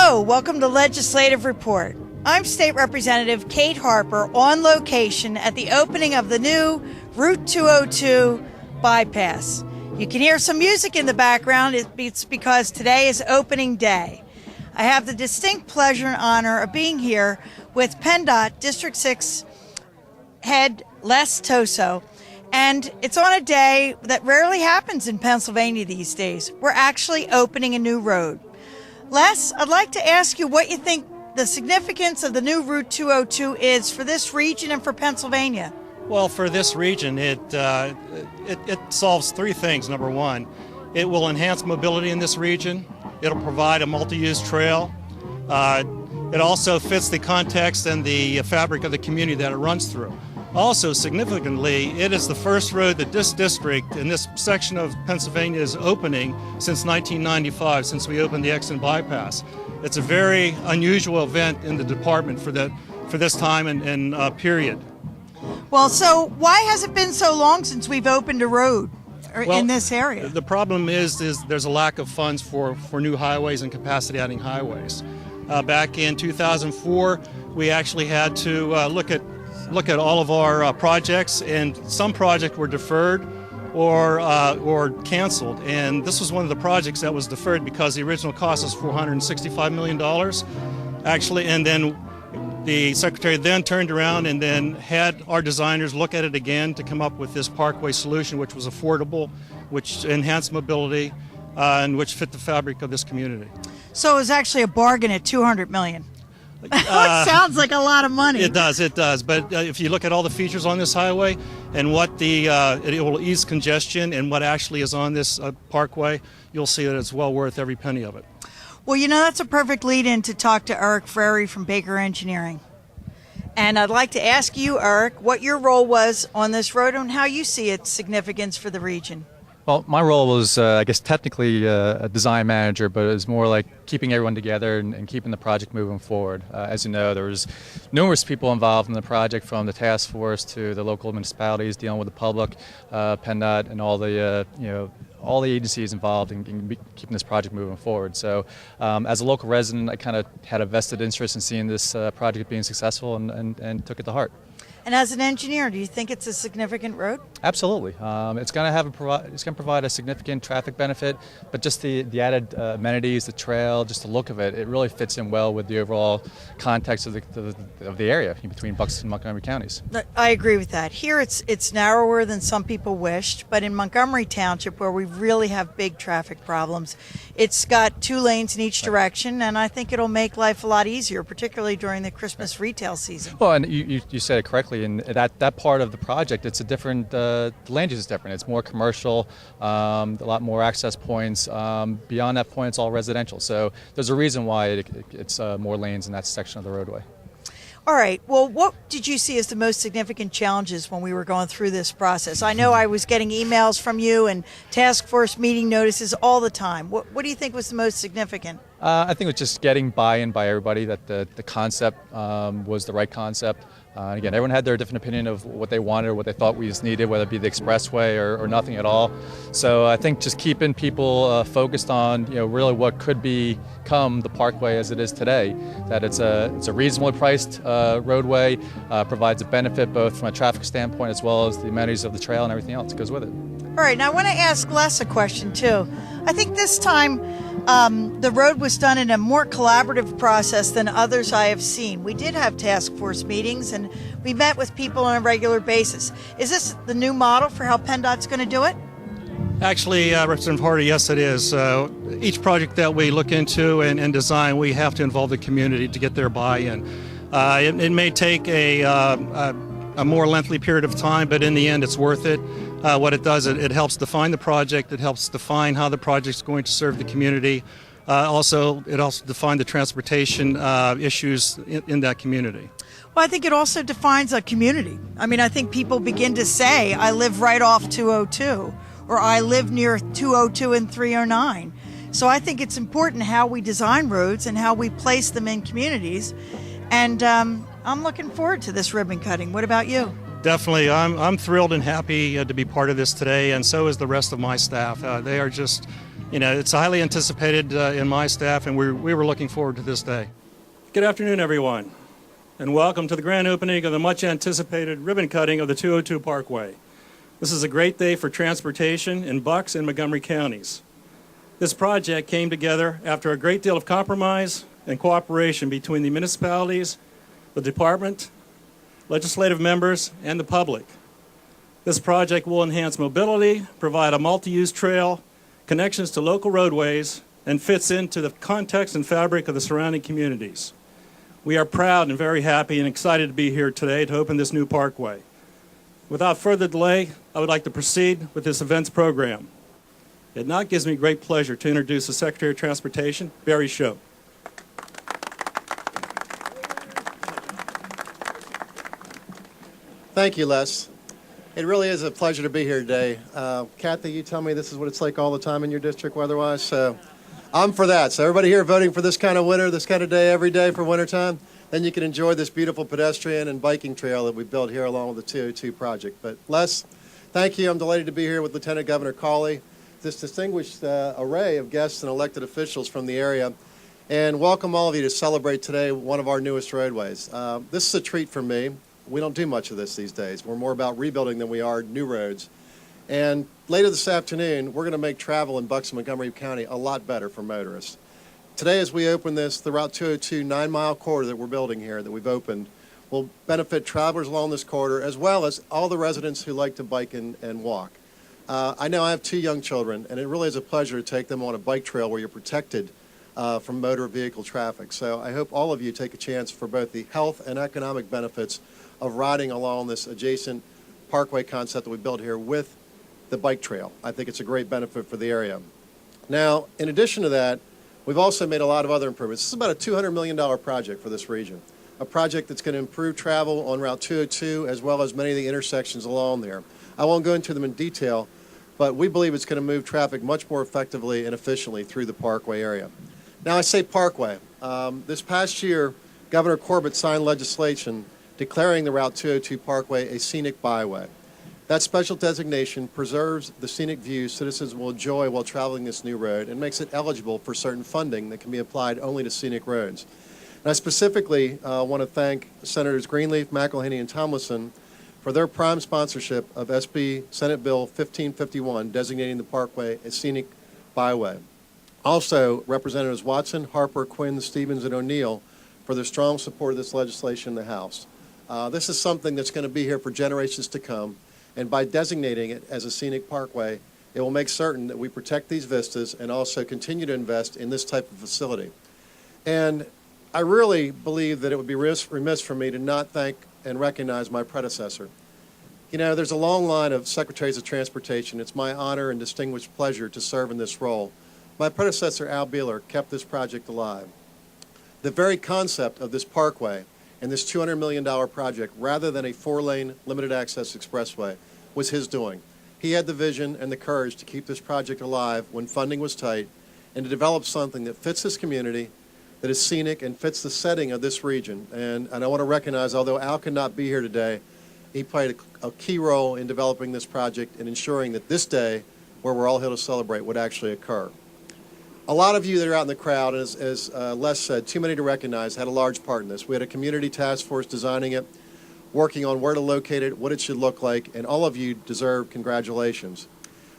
Hello, welcome to Legislative Report. I'm State Representative Kate Harper on location at the opening of the new Route 202 bypass. You can hear some music in the background. It's because today is opening day. I have the distinct pleasure and honor of being here with PennDOT District 6 head Les Toso. And it's on a day that rarely happens in Pennsylvania these days. We're actually opening a new road. Les, I'd like to ask you what you think the significance of the new Route 202 is for this region and for Pennsylvania. Well, for this region, it solves three things. Number one, it will enhance mobility in this region. It'll provide a multi-use trail. It also fits the context and the fabric of the community that it runs through. Also, significantly, it is the first road that this district and this section of Pennsylvania is opening since 1995, since we opened the Exton bypass. It's a very unusual event in the department for this time and period. Well, so why has it been so long since we've opened a road in this area? The problem is there's a lack of funds for new highways and capacity-adding highways. Back in 2004, we actually had to look at all of our projects, and some projects were deferred or canceled. And this was one of the projects that was deferred because the original cost was $465 million, actually. And then the secretary then turned around and then had our designers look at it again to come up with this Parkway solution, which was affordable, which enhanced mobility, and which fit the fabric of this community. So it was actually a bargain at $200 million. It sounds like a lot of money. It does. But if you look at all the features on this highway and what it will ease congestion and what actually is on this parkway, you'll see that it's well worth every penny of it. Well, you know, that's a perfect lead-in to talk to Eric Frary from Baker Engineering. And I'd like to ask you, Eric, what your role was on this road and how you see its significance for the region. Well, my role was, I guess, technically a design manager, but it was more like keeping everyone together and keeping the project moving forward. As you know, there was numerous people involved in the project, from the task force to the local municipalities dealing with the public, PennDOT, and all the agencies involved in keeping this project moving forward. So, as a local resident, I kind of had a vested interest in seeing this project being successful and took it to heart. And as an engineer, do you think it's a significant road? Absolutely. It's going to provide a significant traffic benefit, but just the added amenities, the trail, just the look of it, it really fits in well with the overall context of the area between Bucks and Montgomery counties. I agree with that. Here it's narrower than some people wished, but in Montgomery Township, where we really have big traffic problems, it's got 2 lanes in each direction, and I think it'll make life a lot easier, particularly during the Christmas retail season. Well, and you said it correctly. And that part of the project, it's a different, the land use is different. It's more commercial, a lot more access points. Beyond that point, it's all residential. So there's a reason why it's more lanes in that section of the roadway. All right. Well, what did you see as the most significant challenges when we were going through this process? I know I was getting emails from you and task force meeting notices all the time. What do you think was the most significant? I think it was just getting buy-in by everybody that the concept was the right concept. Again, everyone had their different opinion of what they wanted or what they thought we just needed, whether it be the expressway or nothing at all. So I think just keeping people focused on really what could become the Parkway as it is today. That it's a reasonably priced roadway, provides a benefit both from a traffic standpoint as well as the amenities of the trail and everything else that goes with it. All right, now I want to ask Les a question too. I think this time the road was done in a more collaborative process than others I have seen. We did have task force meetings and we met with people on a regular basis. Is this the new model for how PennDOT's going to do it? Actually, Representative Harder, yes, it is. Each project that we look into and design, we have to involve the community to get their buy-in. It may take a more lengthy period of time, but in the end, it's worth it. What it does, it helps define the project. It helps define how the project's going to serve the community. It also defines the transportation issues in that community. Well, I think it also defines a community. I mean, I think people begin to say, I live right off 202, or I live near 202 and 309. So I think it's important how we design roads and how we place them in communities. And I'm looking forward to this ribbon cutting. What about you? Definitely. I'm thrilled and happy to be part of this today, and so is the rest of my staff. They are just It's highly anticipated in my staff, and we were looking forward to this day. Good afternoon, everyone, and welcome to the grand opening of the much anticipated ribbon cutting of the 202 Parkway. This is a great day for transportation in Bucks and Montgomery counties. This project came together after a great deal of compromise and cooperation between the municipalities, the department, legislative members, and the public. This project will enhance mobility, provide a multi-use trail, connections to local roadways, and fits into the context and fabric of the surrounding communities. We are proud and very happy and excited to be here today to open this new parkway. Without further delay, I would like to proceed with this event's program. It now gives me great pleasure to introduce the Secretary of Transportation, Barry Shope. Thank you, Les. It really is a pleasure to be here today. Kathy, you tell me this is what it's like all the time in your district weather-wise, so I'm for that. So everybody here voting for this kind of winter, this kind of day every day for wintertime, then you can enjoy this beautiful pedestrian and biking trail that we built here along with the 202 project. But Les, thank you. I'm delighted to be here with Lieutenant Governor Cawley, this distinguished array of guests and elected officials from the area, and welcome all of you to celebrate today one of our newest roadways. This is a treat for me. We don't do much of this these days. We're more about rebuilding than we are new roads. And later this afternoon, we're going to make travel in Bucks and Montgomery County a lot better for motorists. Today, as we open this, the Route 202 9-mile corridor that we're building here, that we've opened, will benefit travelers along this corridor, as well as all the residents who like to bike and walk. I know I have 2 young children, and it really is a pleasure to take them on a bike trail where you're protected from motor vehicle traffic. So I hope all of you take a chance for both the health and economic benefits of riding along this adjacent parkway concept that we built here with the bike trail. I think it's a great benefit for the area. Now, in addition to that, we've also made a lot of other improvements. This is about a $200 million project for this region, a project that's going to improve travel on Route 202 as well as many of the intersections along there. I won't go into them in detail, but we believe it's going to move traffic much more effectively and efficiently through the Parkway area. Now, I say Parkway. This past year, Governor Corbett signed legislation declaring the Route 202 Parkway a scenic byway. That special designation preserves the scenic views citizens will enjoy while traveling this new road and makes it eligible for certain funding that can be applied only to scenic roads. And I specifically want to thank Senators Greenleaf, McElhaney, and Tomlinson for their prime sponsorship of SB Senate Bill 1551, designating the Parkway a scenic byway. Also, Representatives Watson, Harper, Quinn, Stevens, and O'Neill for their strong support of this legislation in the House. This is something that's going to be here for generations to come, and by designating it as a scenic parkway, it will make certain that we protect these vistas and also continue to invest in this type of facility. And I really believe that it would be remiss for me to not thank and recognize my predecessor. You know, there's a long line of Secretaries of Transportation. It's my honor and distinguished pleasure to serve in this role. My predecessor, Al Beeler, kept this project alive. The very concept of this parkway and this $200 million project, rather than a 4-lane limited access expressway, was his doing. He had the vision and the courage to keep this project alive when funding was tight and to develop something that fits this community, that is scenic and fits the setting of this region. And I want to recognize, although Al could not be here today, he played a key role in developing this project and ensuring that this day, where we're all here to celebrate, would actually occur. A lot of you that are out in the crowd, as Les said, too many to recognize, had a large part in this. We had a community task force designing it, working on where to locate it, what it should look like, and all of you deserve congratulations.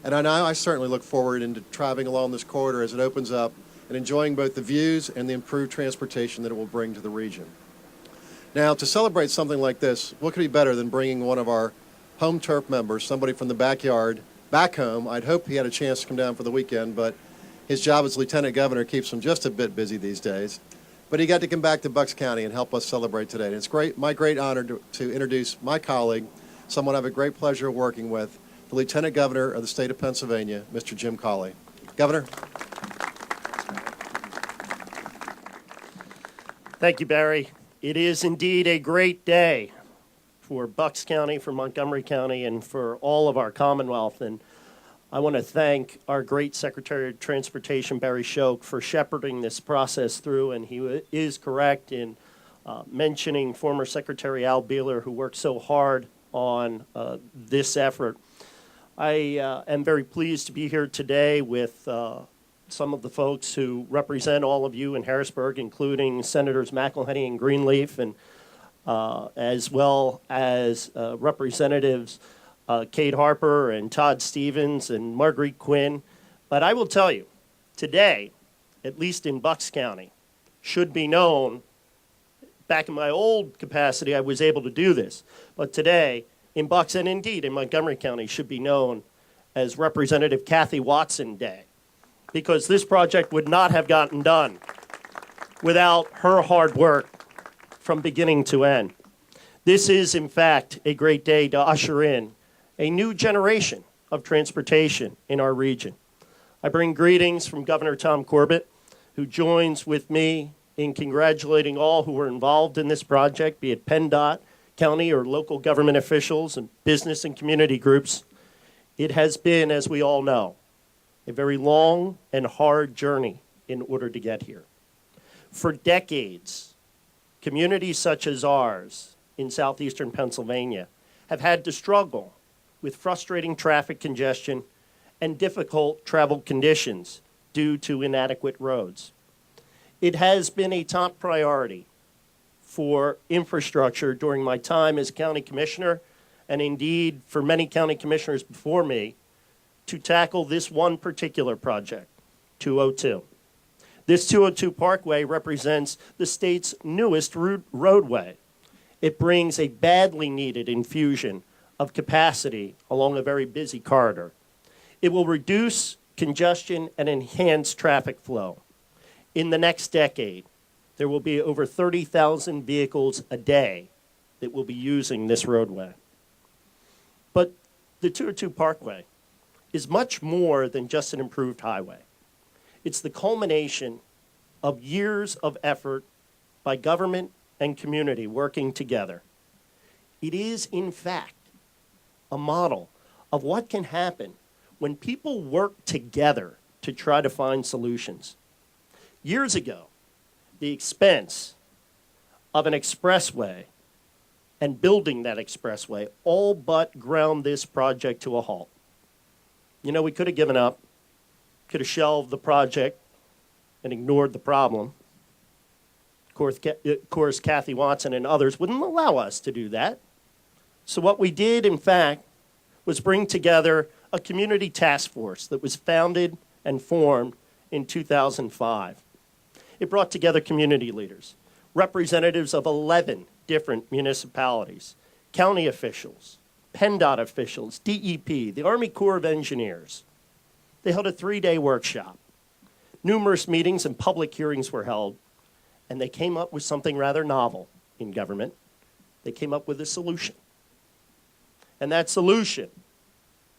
And I certainly look forward into traveling along this corridor as it opens up and enjoying both the views and the improved transportation that it will bring to the region. Now, to celebrate something like this, what could be better than bringing one of our home turf members, somebody from the backyard, back home? I'd hope he had a chance to come down for the weekend, but his job as Lieutenant Governor keeps him just a bit busy these days. But he got to come back to Bucks County and help us celebrate today. And it's my great honor to introduce my colleague, someone I have a great pleasure of working with, the Lieutenant Governor of the state of Pennsylvania, Mr. Jim Cawley. Governor. Thank you, Barry. It is indeed a great day for Bucks County, for Montgomery County, and for all of our Commonwealth. And I want to thank our great Secretary of Transportation, Barry Shope, for shepherding this process through. And he is correct in mentioning former Secretary Al Beeler, who worked so hard on this effort. I am very pleased to be here today with some of the folks who represent all of you in Harrisburg, including Senators McElhenney and Greenleaf, and as well as Representatives Kate Harper and Todd Stevens and Marguerite Quinn. But I will tell you, today, at least in Bucks County, should be known. Back in my old capacity, I was able to do this. But today, in Bucks and indeed in Montgomery County, should be known as Representative Kathy Watson Day, because this project would not have gotten done without her hard work from beginning to end. This is, in fact, a great day to usher in a new generation of transportation in our region. I bring greetings from Governor Tom Corbett, who joins with me in congratulating all who were involved in this project, be it PennDOT, county or local government officials, and business and community groups. It has been, as we all know, a very long and hard journey in order to get here. For decades, communities such as ours in southeastern Pennsylvania have had to struggle with frustrating traffic congestion and difficult travel conditions due to inadequate roads. It has been a top priority for infrastructure during my time as county commissioner, and indeed for many county commissioners before me, to tackle this one particular project, 202. This 202 Parkway represents the state's newest roadway. It brings a badly needed infusion of capacity along a very busy corridor. It will reduce congestion and enhance traffic flow. In the next decade, there will be over 30,000 vehicles a day that will be using this roadway. But the 202 Parkway is much more than just an improved highway. It's the culmination of years of effort by government and community working together. It is, in fact, a model of what can happen when people work together to try to find solutions. Years ago, the expense of an expressway and building that expressway all but ground this project to a halt. You know, we could have given up, could have shelved the project and ignored the problem. Of course, Kathy Watson and others wouldn't allow us to do that. So what we did, in fact, was bring together a community task force that was founded and formed in 2005. It brought together community leaders, representatives of 11 different municipalities, county officials, PennDOT officials, DEP, the Army Corps of Engineers. They held a 3-day workshop. Numerous meetings and public hearings were held, and they came up with something rather novel in government. They came up with a solution. And that solution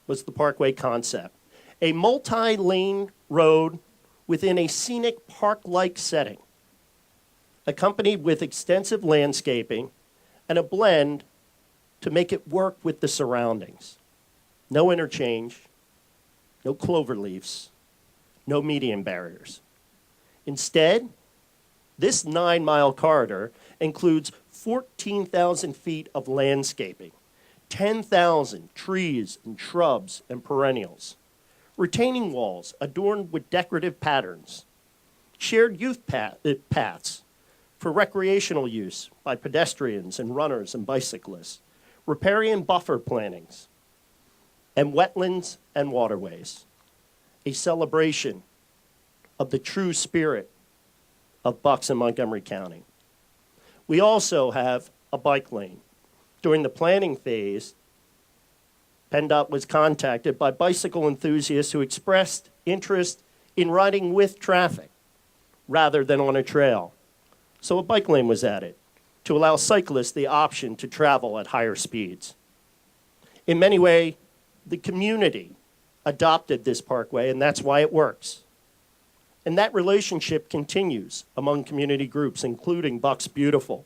was the Parkway concept, a multi-lane road within a scenic park-like setting, accompanied with extensive landscaping and a blend to make it work with the surroundings. No interchange, no clover leaves, no median barriers. Instead, this 9-mile corridor includes 14,000 feet of landscaping, 10,000 trees and shrubs and perennials, retaining walls adorned with decorative patterns, shared youth paths for recreational use by pedestrians and runners and bicyclists, riparian buffer plantings, and wetlands and waterways, a celebration of the true spirit of Bucks and Montgomery County. We also have a bike lane. During the planning phase, PennDOT was contacted by bicycle enthusiasts who expressed interest in riding with traffic rather than on a trail. So a bike lane was added to allow cyclists the option to travel at higher speeds. In many ways, the community adopted this parkway, and that's why it works. And that relationship continues among community groups, including Bucks Beautiful,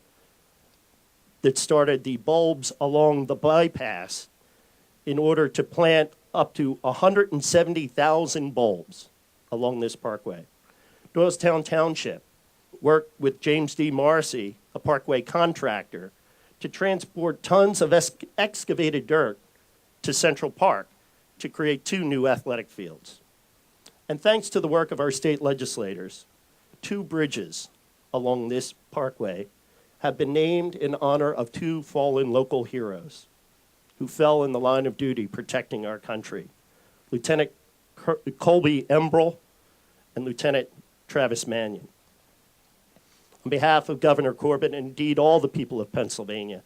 that started the bulbs along the bypass in order to plant up to 170,000 bulbs along this parkway. Doylestown Township worked with James D. Morrissey, a parkway contractor, to transport tons of excavated dirt to Central Park to create 2 new athletic fields. And thanks to the work of our state legislators, 2 bridges along this parkway have been named in honor of 2 fallen local heroes who fell in the line of duty protecting our country, Lieutenant Colby Embroll and Lieutenant Travis Mannion. On behalf of Governor Corbett and indeed all the people of Pennsylvania,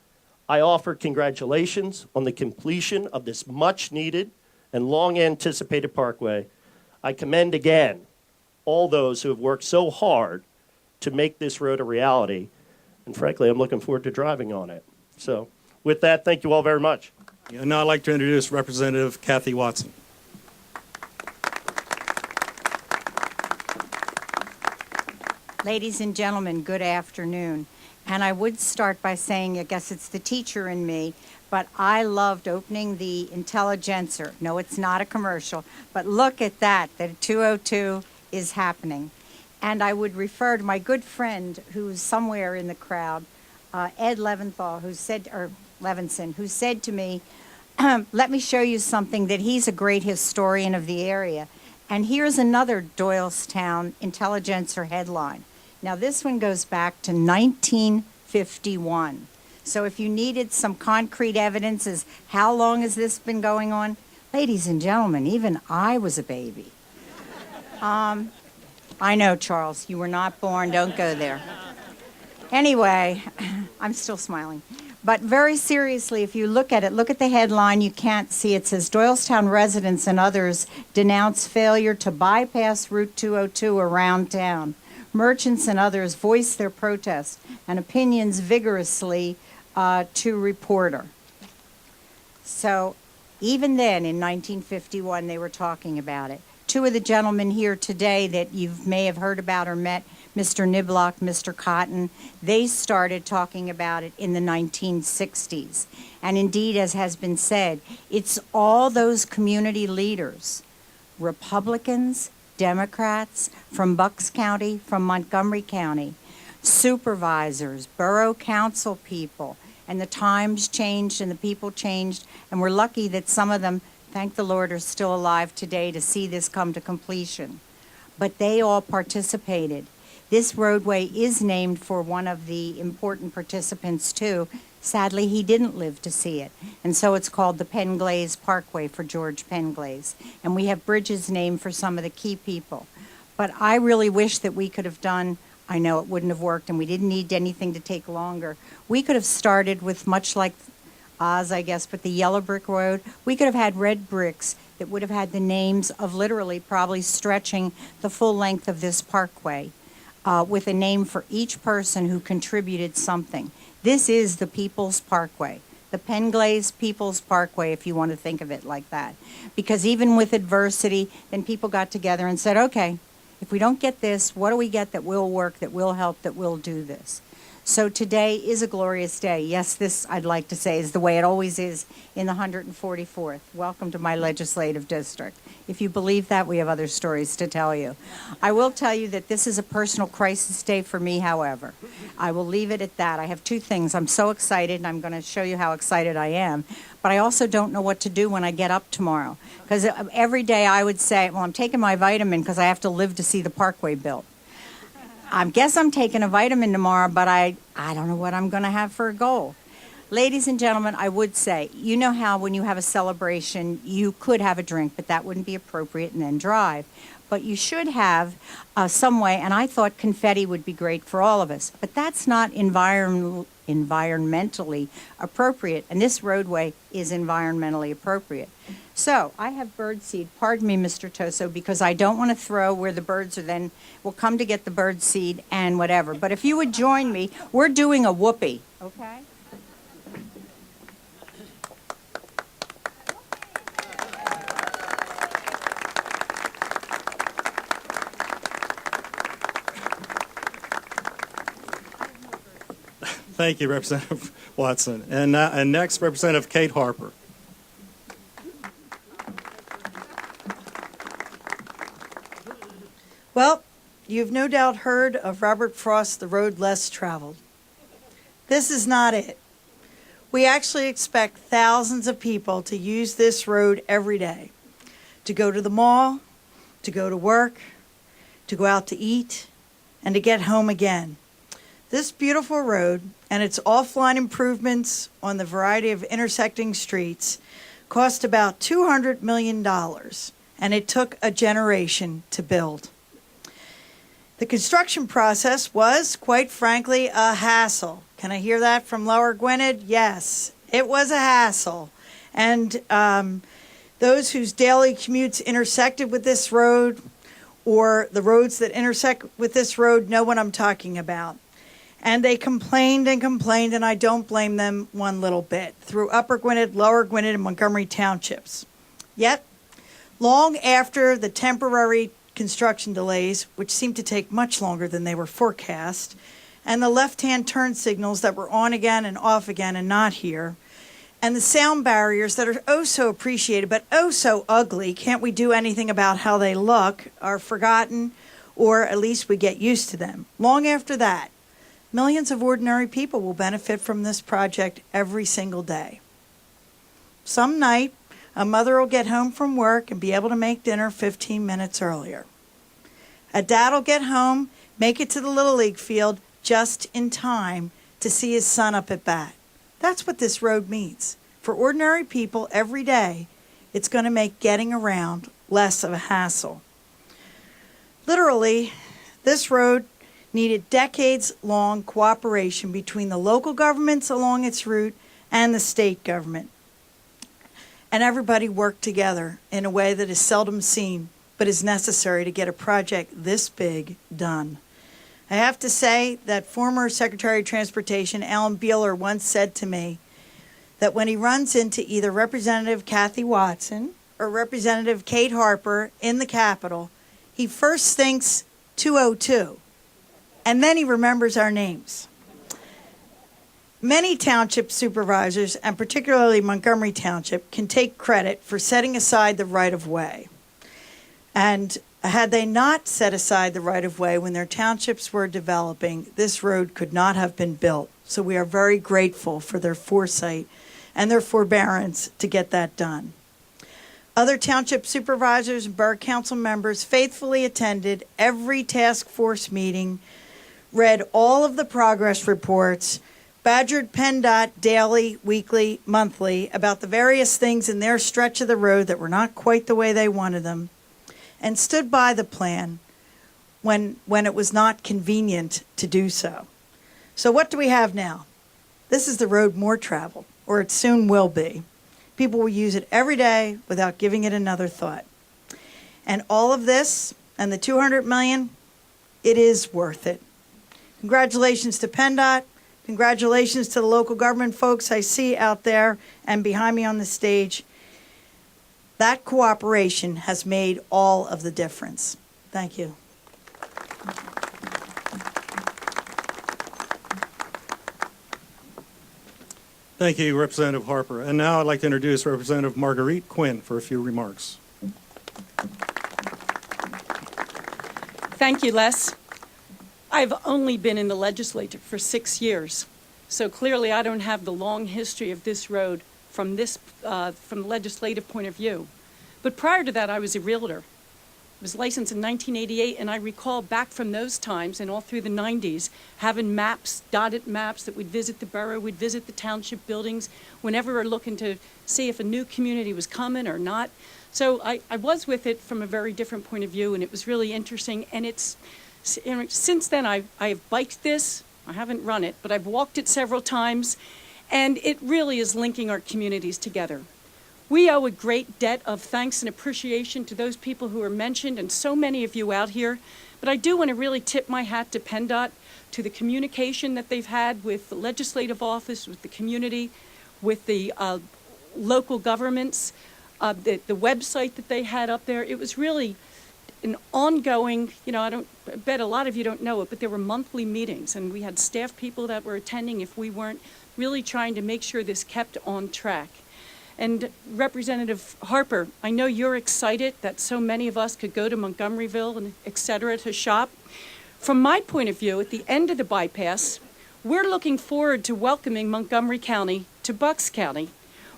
I offer congratulations on the completion of this much-needed and long-anticipated parkway. I commend again all those who have worked so hard to make this road a reality, and frankly, I'm looking forward to driving on it. So with that, thank you all very much. And now I'd like to introduce Representative Kathy Watson. Ladies and gentlemen, good afternoon. And I would start by saying, I guess it's the teacher in me, but I loved opening the Intelligencer. No, it's not a commercial, but look at that 202 is happening. And I would refer to my good friend who's somewhere in the crowd, Ed Leventhal, Levinson, who said to me, let me show you something that he's a great historian of the area. And here's another Doylestown Intelligencer headline. Now, this one goes back to 1951. So if you needed some concrete evidence as how long has this been going on, ladies and gentlemen, even I was a baby. I know, Charles, you were not born. Don't go there. Anyway, I'm still smiling. But very seriously, if you look at it, look at the headline. You can't see it. It says, Doylestown residents and others denounce failure to bypass Route 202 around town. Merchants and others voice their protests and opinions vigorously to reporter. So even then, in 1951, they were talking about it. 2 of the gentlemen here today that you may have heard about or met, Mr. Niblock, Mr. Cotton, they started talking about it in the 1960s. And indeed, as has been said, it's all those community leaders, Republicans, Democrats, from Bucks County, from Montgomery County, supervisors, borough council people, and the times changed and the people changed, and we're lucky that some of them, thank the Lord, are still alive today to see this come to completion. But they all participated. This roadway is named for one of the important participants, too. Sadly, he didn't live to see it. And so it's called the Penn-Glaze Parkway for George Penn-Glaze. And we have bridges named for some of the key people. But I really wish that we could have done, I know it wouldn't have worked and we didn't need anything to take longer. We could have started with much like Oz, I guess, but the yellow brick road. We could have had red bricks that would have had the names of literally probably stretching the full length of this parkway with a name for each person who contributed something. This is the People's Parkway, the Penn-Glaze People's Parkway, if you want to think of it like that. Because even with adversity, then people got together and said, okay, if we don't get this, what do we get that will work, that will help, that will do this? So today is a glorious day. Yes, this, I'd like to say, is the way it always is in the 144th. Welcome to my legislative district. If you believe that, we have other stories to tell you. I will tell you that this is a personal crisis day for me, however. I will leave it at that. I have 2 things. I'm so excited, and I'm going to show you how excited I am. But I also don't know what to do when I get up tomorrow. Because every day I would say, well, I'm taking my vitamin because I have to live to see the parkway built. I guess I'm taking a vitamin tomorrow, but I don't know what I'm going to have for a goal. Ladies and gentlemen, I would say, you know how when you have a celebration, you could have a drink, but that wouldn't be appropriate, and then drive. But you should have some way, and I thought confetti would be great for all of us. But that's not environmentally appropriate, and this roadway is environmentally appropriate. So I have birdseed. Pardon me, Mr. Toso, because I don't want to throw where the birds are then will come to get the birdseed and whatever. But if you would join me, we're doing a whoopee. Okay? Thank you, Representative Watson. And next, Representative Kate Harper. Well, you've no doubt heard of Robert Frost, The Road Less Traveled. This is not it. We actually expect thousands of people to use this road every day, to go to the mall, to go to work, to go out to eat, and to get home again. This beautiful road and its offline improvements on the variety of intersecting streets cost about $200 million, and it took a generation to build. The construction process was, quite frankly, a hassle. Can I hear that from Lower Gwynedd? Yes, it was a hassle. And those whose daily commutes intersected with this road, or the roads that intersect with this road, know what I'm talking about. And they complained and complained, and I don't blame them one little bit, through Upper Gwynedd, Lower Gwynedd, and Montgomery townships. Yet, long after the temporary construction delays, which seemed to take much longer than they were forecast, and the left-hand turn signals that were on again and off again and not here, and the sound barriers that are oh so appreciated but oh so ugly, can't we do anything about how they look, are forgotten, or at least we get used to them. Long after that, millions of ordinary people will benefit from this project every single day. Some night, a mother will get home from work and be able to make dinner 15 minutes earlier. A dad will get home, make it to the Little League field just in time to see his son up at bat. That's what this road means. For ordinary people every day, it's going to make getting around less of a hassle. Literally, this road needed decades-long cooperation between the local governments along its route and the state government. And everybody worked together in a way that is seldom seen, but is necessary to get a project this big done. I have to say that former Secretary of Transportation Alan Beeler once said to me that when he runs into either Representative Kathy Watson or Representative Kate Harper in the Capitol, he first thinks 202, and then he remembers our names. Many township supervisors, and particularly Montgomery Township, can take credit for setting aside the right-of-way. And had they not set aside the right-of-way when their townships were developing, this road could not have been built. So we are very grateful for their foresight and their forbearance to get that done. Other township supervisors and borough council members faithfully attended every task force meeting, read all of the progress reports, badgered PennDOT daily, weekly, monthly about the various things in their stretch of the road that were not quite the way they wanted them, and stood by the plan when it was not convenient to do so. So what do we have now? This is the road more traveled, or it soon will be. People will use it every day without giving it another thought. And all of this, and the $200 million, it is worth it. Congratulations to PennDOT. Congratulations to the local government folks I see out there and behind me on the stage. That cooperation has made all of the difference. Thank you. Thank you, Representative Harper. And now I'd like to introduce Representative Marguerite Quinn for a few remarks. Thank you, Les. I've only been in the legislature for 6 years, so clearly I don't have the long history of this road from the legislative point of view. But prior to that, I was a realtor. I was licensed in 1988, and I recall back from those times and all through the 90s, having maps, dotted maps that we'd visit the borough, we'd visit the township buildings, whenever we're looking to see if a new community was coming or not. So I was with it from a very different point of view, and it was really interesting. And since then, I have biked this. I haven't run it, but I've walked it several times, and it really is linking our communities together. We owe a great debt of thanks and appreciation to those people who are mentioned, and so many of you out here. But I do want to really tip my hat to PennDOT, to the communication that they've had with the legislative office, with the community, with the local governments, the website that they had up there. It was really an ongoing, I bet a lot of you don't know it, but there were monthly meetings, and we had staff people that were attending if we weren't really trying to make sure this kept on track. And Representative Harper, I know you're excited that so many of us could go to Montgomeryville and et cetera to shop. From my point of view, at the end of the bypass, we're looking forward to welcoming Montgomery County to Bucks County.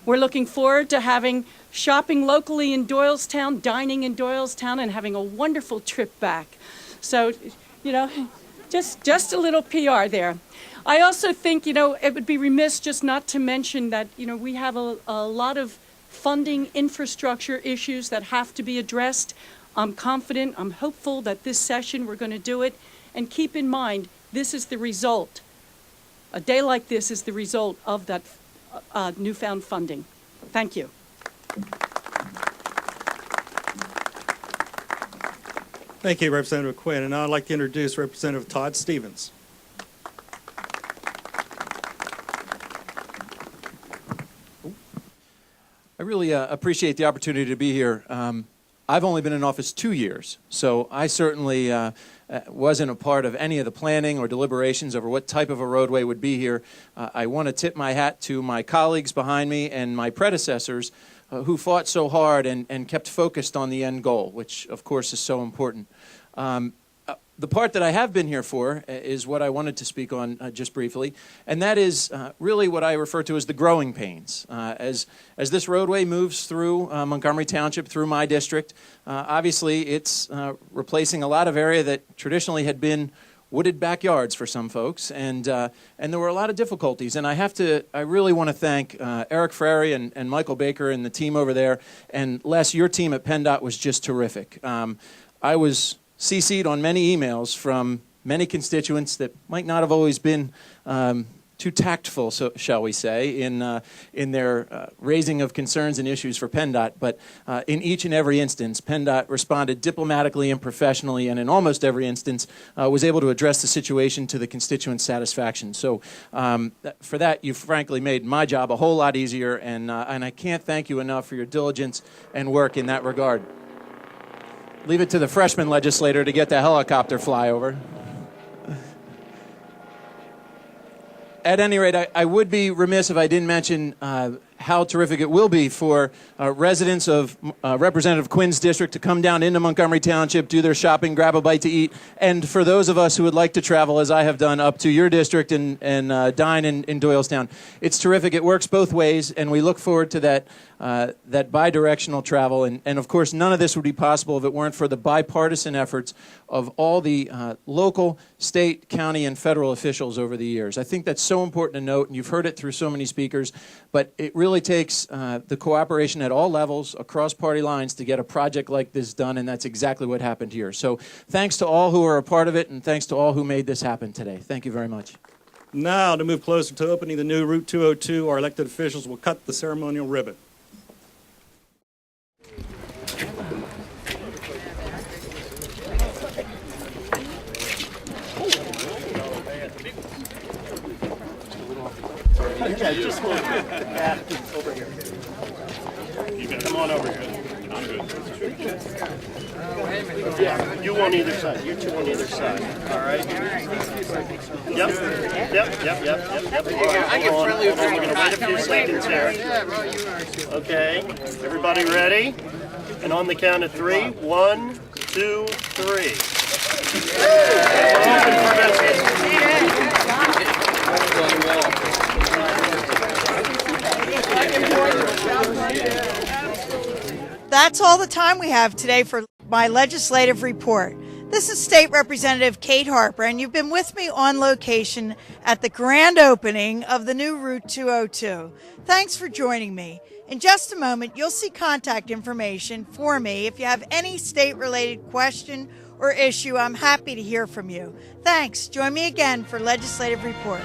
We're looking forward to having shopping locally in Doylestown, dining in Doylestown, and having a wonderful trip back. So, just a little PR there. I also think, it would be remiss just not to mention that, we have a lot of funding infrastructure issues that have to be addressed. I'm confident, I'm hopeful that this session we're going to do it. And keep in mind, this is the result. A day like this is the result of that newfound funding. Thank you. Thank you, Representative Quinn. And now I'd like to introduce Representative Todd Stevens. I really appreciate the opportunity to be here. I've only been in office 2 years, so I certainly wasn't a part of any of the planning or deliberations over what type of a roadway would be here. I want to tip my hat to my colleagues behind me and my predecessors who fought so hard and kept focused on the end goal, which of course is so important. The part that I have been here for is what I wanted to speak on just briefly, and that is really what I refer to as the growing pains. As this roadway moves through Montgomery Township, through my district, obviously it's replacing a lot of area that traditionally had been wooded backyards for some folks, and there were a lot of difficulties. And I really want to thank Eric Frary and Michael Baker and the team over there, and Les, your team at PennDOT was just terrific. I was CC'd on many emails from many constituents that might not have always been too tactful, so shall we say, in their raising of concerns and issues for PennDOT. But in each and every instance, PennDOT responded diplomatically and professionally, and in almost every instance was able to address the situation to the constituents' satisfaction. So for that, you've frankly made my job a whole lot easier, and I can't thank you enough for your diligence and work in that regard. Leave it to the freshman legislator to get the helicopter flyover. At any rate, I would be remiss if I didn't mention how terrific it will be for residents of Representative Quinn's district to come down into Montgomery Township, do their shopping, grab a bite to eat, and for those of us who would like to travel, as I have done, up to your district and dine in Doylestown. It's terrific. It works both ways, and we look forward to that bi-directional travel. And of course, none of this would be possible if it weren't for the bipartisan efforts of all the local, state, county, and federal officials over the years. I think that's so important to note, and you've heard it through so many speakers, but it really takes the cooperation at all levels, across party lines, to get a project like this done, and that's exactly what happened here. So thanks to all who are a part of it, and thanks to all who made this happen today. Thank you very much. Now, to move closer to opening the new Route 202, our elected officials will cut the ceremonial ribbon. Yeah, just over here. Come on over here. I'm good. Yeah, you on either side. You two on either side. All right. Yep. I get friendly with We're gonna wait a few seconds here. Okay. Everybody ready? And on the count of 3, 1, 2, 3. We're open for business. That's all the time we have today for my legislative report. This is State Representative Kate Harper, and you've been with me on location at the grand opening of the new Route 202. Thanks for joining me. In just a moment, you'll see contact information for me. If you have any state-related question or issue, I'm happy to hear from you. Thanks. Join me again for Legislative Report.